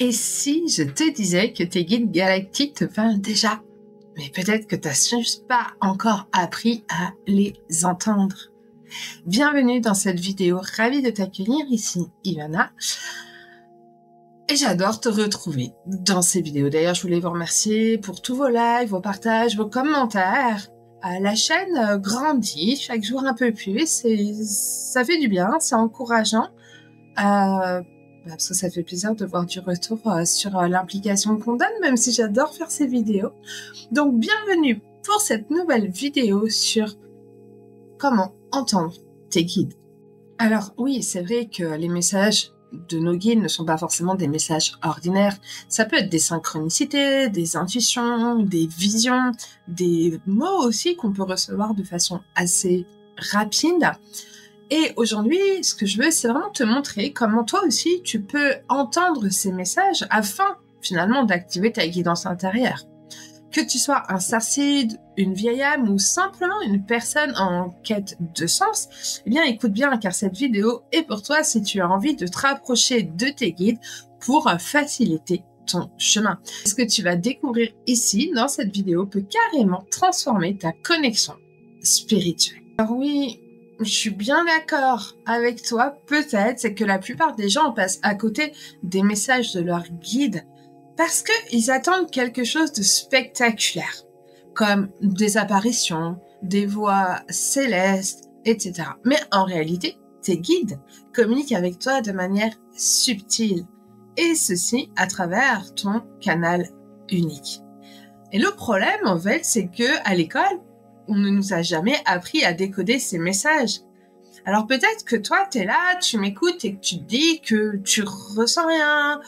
Et si je te disais que tes guides galactiques te parlent déjà, mais peut-être que tu n'as juste pas encore appris à les entendre. Bienvenue dans cette vidéo, ravie de t'accueillir, ici Ivana. Et j'adore te retrouver dans ces vidéos. D'ailleurs, je voulais vous remercier pour tous vos likes, vos partages, vos commentaires. La chaîne grandit chaque jour un peu plus et ça fait du bien, c'est encourageant. Parce que ça fait plaisir de voir du retour sur l'implication qu'on donne, même si j'adore faire ces vidéos. Donc, bienvenue pour cette nouvelle vidéo sur comment entendre tes guides. Alors oui, c'est vrai que les messages de nos guides ne sont pas forcément des messages ordinaires. Ça peut être des synchronicités, des intuitions, des visions, des mots aussi qu'on peut recevoir de façon assez rapide. Et aujourd'hui, ce que je veux, c'est vraiment te montrer comment toi aussi, tu peux entendre ces messages afin, finalement, d'activer ta guidance intérieure. Que tu sois un starseed, une vieille âme ou simplement une personne en quête de sens, eh bien, écoute bien, car cette vidéo est pour toi si tu as envie de te rapprocher de tes guides pour faciliter ton chemin. Ce que tu vas découvrir ici, dans cette vidéo, peut carrément transformer ta connexion spirituelle. Alors oui, je suis bien d'accord avec toi, peut-être, c'est que la plupart des gens passent à côté des messages de leur guide parce qu'ils attendent quelque chose de spectaculaire, comme des apparitions, des voix célestes, etc. Mais en réalité, tes guides communiquent avec toi de manière subtile, et ceci à travers ton canal unique. Et le problème, en fait, c'est que à l'école, on ne nous a jamais appris à décoder ces messages. Alors peut-être que toi, t'es là, tu m'écoutes et que tu te dis que tu ressens rien,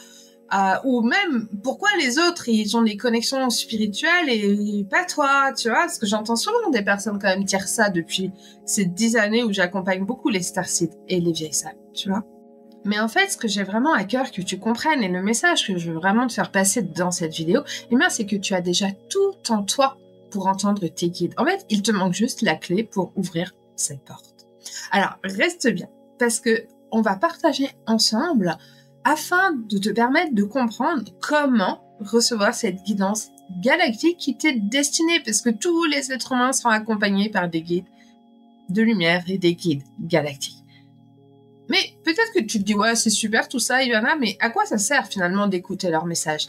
ou même pourquoi les autres, ils ont des connexions spirituelles et pas toi, tu vois, parce que j'entends souvent des personnes quand même dire ça depuis ces 10 années où j'accompagne beaucoup les starseeds et les vieilles âmes, tu vois. Mais en fait, ce que j'ai vraiment à cœur que tu comprennes et le message que je veux vraiment te faire passer dans cette vidéo, eh bien, c'est que tu as déjà tout en toi pour entendre tes guides. En fait, il te manque juste la clé pour ouvrir cette porte. Alors, reste bien, parce que on va partager ensemble afin de te permettre de comprendre comment recevoir cette guidance galactique qui t'est destinée, parce que tous les êtres humains sont accompagnés par des guides de lumière et des guides galactiques. Mais peut-être que tu te dis, ouais, c'est super tout ça, Ivana, mais à quoi ça sert finalement d'écouter leurs messages?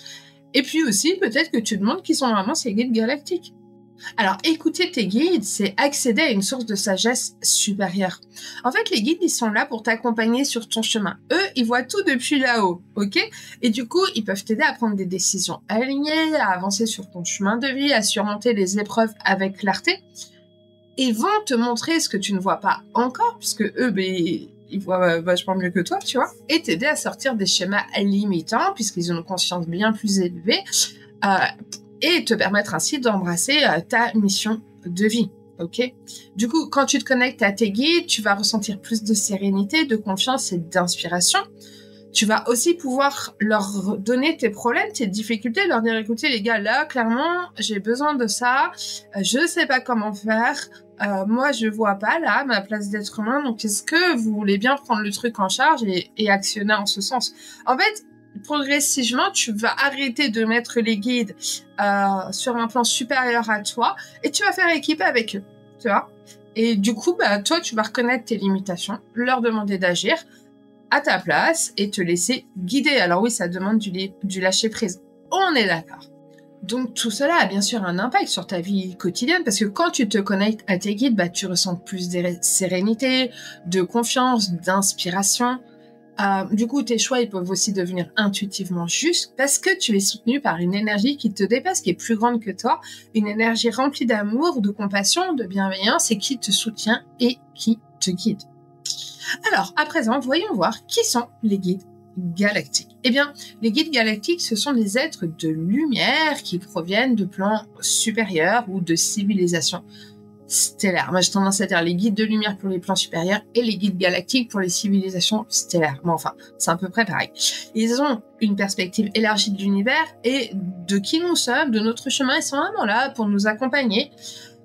Et puis aussi, peut-être que tu te demandes qui sont vraiment ces guides galactiques. Alors, écouter tes guides, c'est accéder à une source de sagesse supérieure. En fait, les guides, ils sont là pour t'accompagner sur ton chemin. Eux, ils voient tout depuis là-haut, ok? Et du coup, ils peuvent t'aider à prendre des décisions alignées, à avancer sur ton chemin de vie, à surmonter les épreuves avec clarté. Ils vont te montrer ce que tu ne vois pas encore, puisque eux, ils voient vachement mieux que toi, tu vois, et t'aider à sortir des schémas limitants, puisqu'ils ont une conscience bien plus élevée, et te permettre ainsi d'embrasser ta mission de vie, ok? Du coup, quand tu te connectes à tes guides, tu vas ressentir plus de sérénité, de confiance et d'inspiration. Tu vas aussi pouvoir leur donner tes problèmes, tes difficultés, leur dire, écoutez les gars, là, clairement, j'ai besoin de ça, je sais pas comment faire, moi, je vois pas, là, ma place d'être humain, donc est-ce que vous voulez bien prendre le truc en charge et actionner en ce sens? En fait, progressivement, tu vas arrêter de mettre les guides sur un plan supérieur à toi et tu vas faire équipe avec eux, tu vois. Et du coup, toi, tu vas reconnaître tes limitations, leur demander d'agir à ta place et te laisser guider. Alors oui, ça demande du lâcher prise. On est d'accord. Donc tout cela a bien sûr un impact sur ta vie quotidienne parce que quand tu te connectes à tes guides, tu ressens plus de sérénité, de confiance, d'inspiration. Du coup, tes choix, ils peuvent aussi devenir intuitivement justes parce que tu es soutenu par une énergie qui te dépasse, qui est plus grande que toi, une énergie remplie d'amour, de compassion, de bienveillance et qui te soutient et qui te guide. Alors, à présent, voyons voir qui sont les guides galactiques. Eh bien, les guides galactiques, ce sont des êtres de lumière qui proviennent de plans supérieurs ou de civilisations stellaires. Moi, j'ai tendance à dire les guides de lumière pour les plans supérieurs et les guides galactiques pour les civilisations stellaires. Mais enfin, c'est à peu près pareil. Ils ont une perspective élargie de l'univers et de qui nous sommes, de notre chemin. Ils sont vraiment là pour nous accompagner.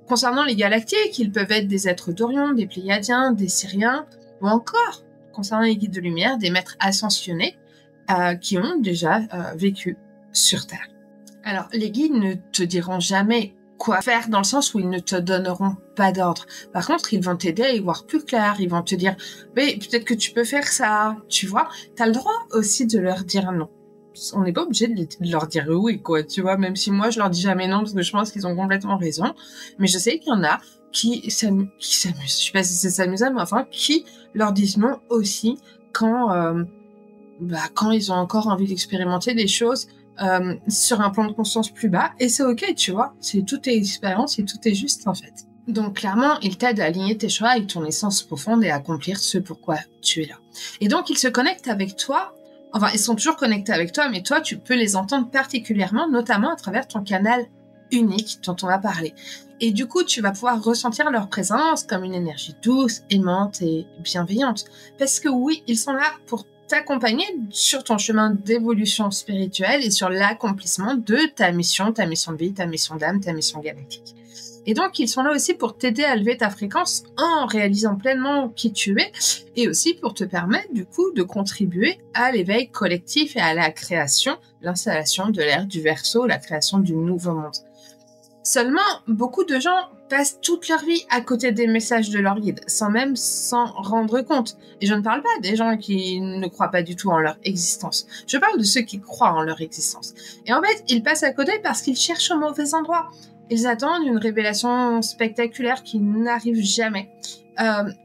Concernant les galactiques, ils peuvent être des êtres d'Orion, des Pléiadiens, des Syriens, ou encore, concernant les guides de lumière, des maîtres ascensionnés, qui ont déjà vécu sur Terre. Alors, les guides ne te diront jamais quoi faire dans le sens où ils ne te donneront pas d'ordre. Par contre, ils vont t'aider à y voir plus clair. Ils vont te dire, mais peut-être que tu peux faire ça, tu vois. T'as le droit aussi de leur dire non. On n'est pas obligé de leur dire oui, quoi, tu vois. Même si moi, je leur dis jamais non parce que je pense qu'ils ont complètement raison. Mais je sais qu'il y en a qui s'amusent. Je sais pas si c'est s'amusant, mais enfin, qui leur disent non aussi quand ils ont encore envie d'expérimenter des choses sur un plan de conscience plus bas, et c'est ok, tu vois, c'est toute expérience et tout est juste en fait. Donc clairement, il t'aide à aligner tes choix avec ton essence profonde et à accomplir ce pourquoi tu es là. Et donc ils se connectent avec toi, enfin ils sont toujours connectés avec toi, mais toi tu peux les entendre particulièrement, notamment à travers ton canal unique dont on va parler. Et du coup, tu vas pouvoir ressentir leur présence comme une énergie douce, aimante et bienveillante. Parce que oui, ils sont là pour t'accompagner sur ton chemin d'évolution spirituelle et sur l'accomplissement de ta mission de vie, ta mission d'âme, ta mission galactique. Et donc, ils sont là aussi pour t'aider à lever ta fréquence en réalisant pleinement qui tu es et aussi pour te permettre, du coup, de contribuer à l'éveil collectif et à la création, l'installation de l'ère du Verseau, la création du nouveau monde. Seulement, beaucoup de gens passent toute leur vie à côté des messages de leur guide, sans même s'en rendre compte. Et je ne parle pas des gens qui ne croient pas du tout en leur existence. Je parle de ceux qui croient en leur existence. Et en fait, ils passent à côté parce qu'ils cherchent au mauvais endroit. Ils attendent une révélation spectaculaire qui n'arrive jamais.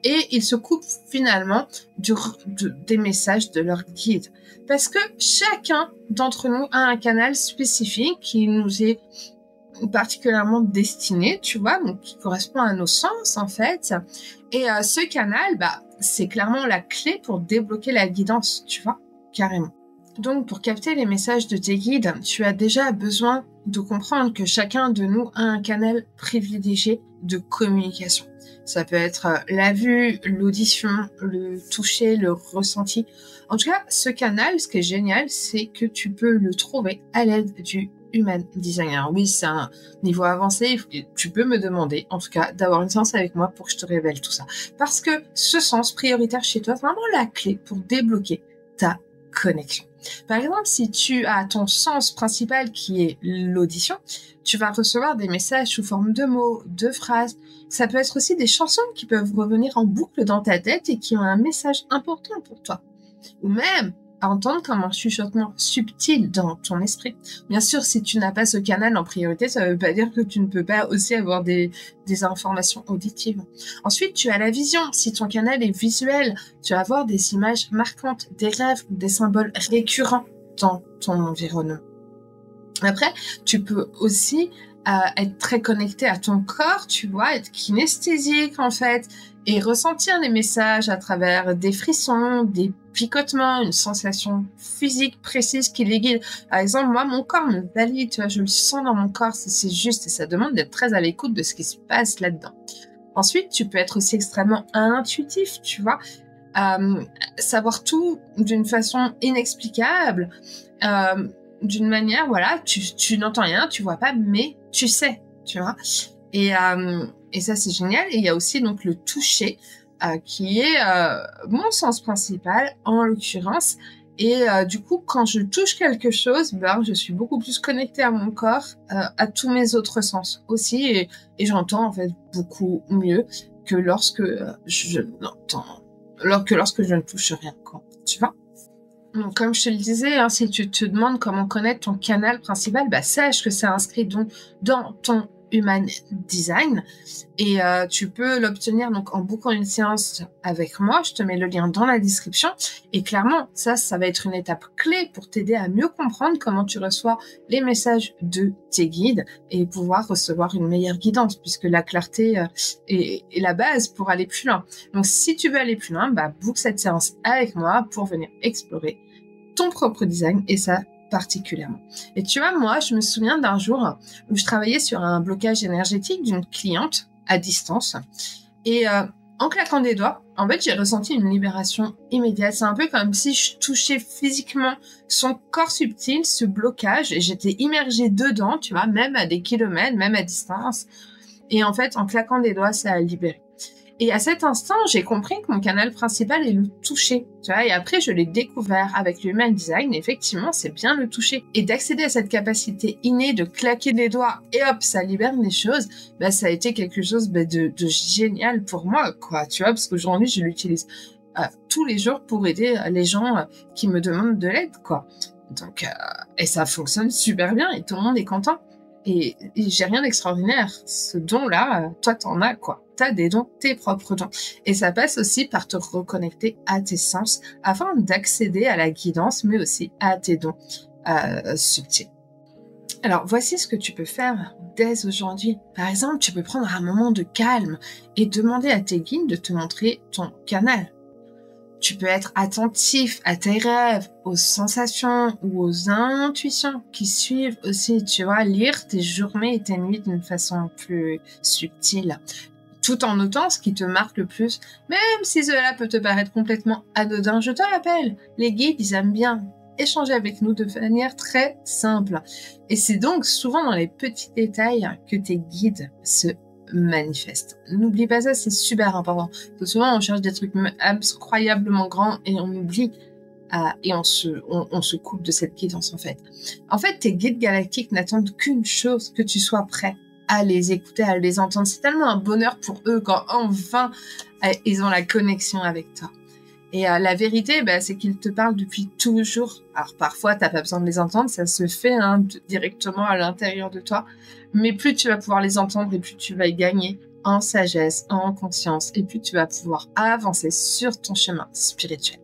Et ils se coupent finalement des messages de leur guide. Parce que chacun d'entre nous a un canal spécifique qui nous est particulièrement destiné, tu vois, donc qui correspond à nos sens en fait. Et ce canal, c'est clairement la clé pour débloquer la guidance, tu vois, carrément. Donc pour capter les messages de tes guides, tu as déjà besoin de comprendre que chacun de nous a un canal privilégié de communication. Ça peut être la vue, l'audition, le toucher, le ressenti. En tout cas, ce canal, ce qui est génial, c'est que tu peux le trouver à l'aide du Human Design. Alors oui, c'est un niveau avancé, tu peux me demander, en tout cas, d'avoir une séance avec moi pour que je te révèle tout ça. Parce que ce sens prioritaire chez toi, c'est vraiment la clé pour débloquer ta connexion. Par exemple, si tu as ton sens principal qui est l'audition, tu vas recevoir des messages sous forme de mots, de phrases. Ça peut être aussi des chansons qui peuvent revenir en boucle dans ta tête et qui ont un message important pour toi. Ou même à entendre comme un chuchotement subtil dans ton esprit. Bien sûr, si tu n'as pas ce canal en priorité, ça ne veut pas dire que tu ne peux pas aussi avoir des informations auditives. Ensuite, tu as la vision. Si ton canal est visuel, tu vas avoir des images marquantes, des rêves, des symboles récurrents dans ton environnement. Après, tu peux aussi être très connecté à ton corps, tu vois, être kinesthésique en fait, et ressentir les messages à travers des frissons, des picotements, une sensation physique précise qui les guide. Par exemple, moi, mon corps me valide, tu vois, je le sens dans mon corps, c'est juste, et ça demande d'être très à l'écoute de ce qui se passe là-dedans. Ensuite, tu peux être aussi extrêmement intuitif, tu vois, savoir tout d'une façon inexplicable, d'une manière, voilà, tu n'entends rien, tu vois pas, mais tu sais, tu vois. Et ça, c'est génial. Et il y a aussi donc le toucher, qui est mon sens principal, en l'occurrence. Et du coup, quand je touche quelque chose, je suis beaucoup plus connectée à mon corps, à tous mes autres sens aussi. Et j'entends en fait beaucoup mieux que lorsque je ne touche rien, quoi, tu vois. Donc, comme je te le disais, si tu te demandes comment connaître ton canal principal, sache que c'est inscrit donc dans ton Human Design et tu peux l'obtenir donc en booking une séance avec moi. Je te mets le lien dans la description et clairement ça va être une étape clé pour t'aider à mieux comprendre comment tu reçois les messages de tes guides et pouvoir recevoir une meilleure guidance puisque la clarté est la base pour aller plus loin. Donc si tu veux aller plus loin, book cette séance avec moi pour venir explorer ton propre design et ça particulièrement. Et tu vois, moi, je me souviens d'un jour où je travaillais sur un blocage énergétique d'une cliente à distance et en claquant des doigts, en fait, j'ai ressenti une libération immédiate. C'est un peu comme si je touchais physiquement son corps subtil, ce blocage, et j'étais immergée dedans, tu vois, même à des kilomètres, même à distance. Et en fait, en claquant des doigts, ça a libéré. Et à cet instant, j'ai compris que mon canal principal est le toucher, tu vois, et après, je l'ai découvert avec l'Human Design, effectivement, c'est bien le toucher. Et d'accéder à cette capacité innée de claquer des doigts et hop, ça libère les choses, bah, ça a été quelque chose de génial pour moi, quoi, tu vois, parce qu'aujourd'hui, je l'utilise tous les jours pour aider les gens qui me demandent de l'aide, quoi. Donc, et ça fonctionne super bien et tout le monde est content. Et j'ai rien d'extraordinaire. Ce don-là, toi, t'en as, quoi. T'as des dons, tes propres dons. Et ça passe aussi par te reconnecter à tes sens afin d'accéder à la guidance, mais aussi à tes dons subtils. Alors, voici ce que tu peux faire dès aujourd'hui. Par exemple, tu peux prendre un moment de calme et demander à tes guides de te montrer ton canal. Tu peux être attentif à tes rêves, aux sensations ou aux intuitions qui suivent aussi, tu vois, lire tes journées et tes nuits d'une façon plus subtile, tout en notant ce qui te marque le plus, même si cela peut te paraître complètement anodin. Je te rappelle, les guides, ils aiment bien échanger avec nous de manière très simple. Et c'est donc souvent dans les petits détails que tes guides se manifeste. N'oublie pas ça, c'est super important. Parce que souvent, on cherche des trucs incroyablement grands et on oublie et on se coupe de cette guidance, en fait. En fait, tes guides galactiques n'attendent qu'une chose, que tu sois prêt à les écouter, à les entendre. C'est tellement un bonheur pour eux quand enfin ils ont la connexion avec toi. Et la vérité, c'est qu'ils te parlent depuis toujours. Alors parfois, t'as pas besoin de les entendre, ça se fait directement à l'intérieur de toi. Mais plus tu vas pouvoir les entendre et plus tu vas y gagner en sagesse, en conscience, et plus tu vas pouvoir avancer sur ton chemin spirituel.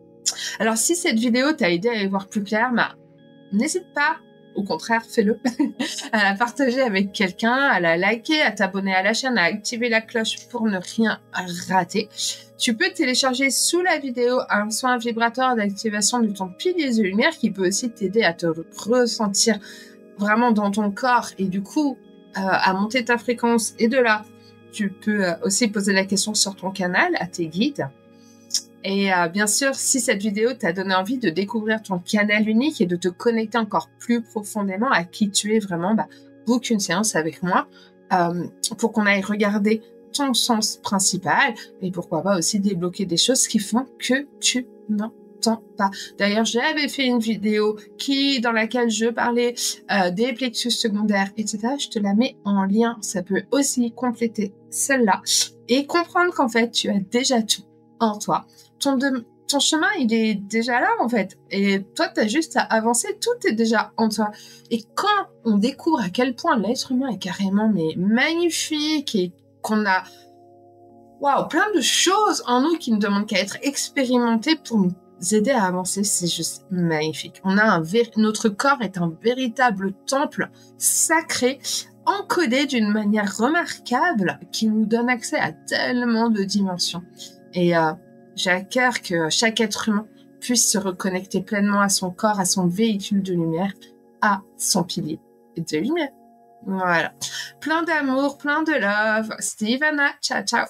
Alors si cette vidéo t'a aidé à y voir plus clair, n'hésite pas, au contraire, fais-le, à la partager avec quelqu'un, à la liker, à t'abonner à la chaîne, à activer la cloche pour ne rien rater. Tu peux télécharger sous la vidéo un soin vibratoire d'activation de ton pilier de lumière qui peut aussi t'aider à te ressentir vraiment dans ton corps et du coup à monter ta fréquence. Et de là, tu peux aussi poser la question sur ton canal à tes guides. Et bien sûr, si cette vidéo t'a donné envie de découvrir ton canal unique et de te connecter encore plus profondément à qui tu es vraiment, book une séance avec moi pour qu'on aille regarder ton sens principal et pourquoi pas aussi débloquer des choses qui font que tu n'entends pas. D'ailleurs, j'avais fait une vidéo dans laquelle je parlais des plexus secondaires, etc. Je te la mets en lien. Ça peut aussi compléter celle-là et comprendre qu'en fait, tu as déjà tout en toi. Ton chemin, il est déjà là, en fait. Et toi, tu as juste à avancer. Tout est déjà en toi. Et quand on découvre à quel point l'être humain est carrément magnifique et qu'on a plein de choses en nous qui ne demandent qu'à être expérimentées pour nous aider à avancer, c'est juste magnifique. Notre corps est un véritable temple sacré, encodé d'une manière remarquable qui nous donne accès à tellement de dimensions. Et j'ai à cœur que chaque être humain puisse se reconnecter pleinement à son corps, à son véhicule de lumière, à son pilier de lumière. Voilà. Plein d'amour, plein de love. C'était Ivana. Ciao, ciao.